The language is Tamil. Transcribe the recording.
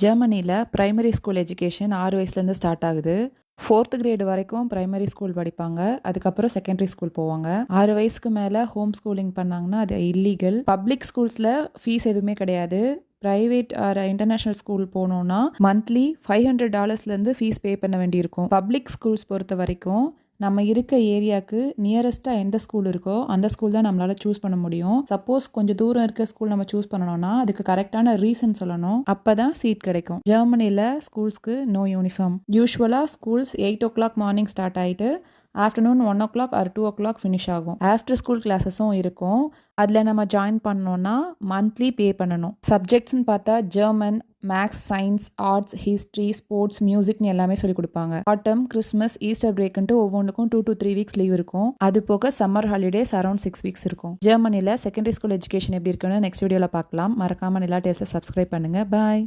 ஜெர்மனியில் பிரைமரி ஸ்கூல் எஜுகேஷன் 6 வயசுலேருந்து ஸ்டார்ட் ஆகுது. 4th கிரேடு வரைக்கும் பிரைமரி ஸ்கூல் படிப்பாங்க. அதுக்கப்புறம் செகண்டரி ஸ்கூல் போவாங்க. 6 வயசுக்கு மேலே ஹோம் ஸ்கூலிங் பண்ணாங்கன்னா அது இல்லீகல். பப்ளிக் ஸ்கூல்ஸில் ஃபீஸ் எதுவுமே கிடையாது. ப்ரைவேட் ஆர் இன்டர்நேஷ்னல் ஸ்கூல் போனோன்னா மந்த்லி $500 ஃபீஸ் பே பண்ண வேண்டியிருக்கும். பப்ளிக் ஸ்கூல்ஸ் பொறுத்த வரைக்கும் நம்ம இருக்க ஏரியாவுக்கு நியரஸ்ட்டாக எந்த ஸ்கூல் இருக்கோ அந்த ஸ்கூல் தான் நம்மளால் சூஸ் பண்ண முடியும். சப்போஸ் கொஞ்சம் தூரம் இருக்க ஸ்கூல் நம்ம சூஸ் பண்ணணும்னா அதுக்கு கரெக்டான ரீசன் சொல்லணும். அப்போ தான் சீட் கிடைக்கும். ஜெர்மனியில் ஸ்கூல்ஸ்க்கு நோ யூனிஃபார்ம். யூஸ்வலாக ஸ்கூல்ஸ் 8 o'clock மார்னிங் ஸ்டார்ட் ஆகிட்டு afternoon 1 o'clock or 2 o'clock finish ஆகும். ஆஃப்டர் ஸ்கூல் கிளாஸஸும் இருக்கும். அதில் நம்ம ஜாயின் பண்ணோன்னா மந்த்லி பே பண்ணணும். சப்ஜெக்ட்ஸ்னு பார்த்தா German, maths, science, arts, history, sports, மியூசிக்னு எல்லாமே சொல்லி கொடுப்பாங்க. ஆட்டம், கிறிஸ்மஸ், ஈஸ்டர் பிரேக்குன்ட்டு ஒவ்வொன்றுக்கும் 2 to 3 weeks லீவ் இருக்கும். அது போக சம்மர் ஹாலிடேஸ் அரௌண்ட் 6 weeks இருக்கும். ஜெர்மனியில் செகண்டரி ஸ்கூல் எஜுகேஷன் எப்படி இருக்குன்னு நெக்ஸ்ட் வீடியோவில் பார்க்கலாம். மறக்காமல் நிலா டேல்ஸை சப்ஸ்கிரைப் பண்ணுங்கள். பாய்.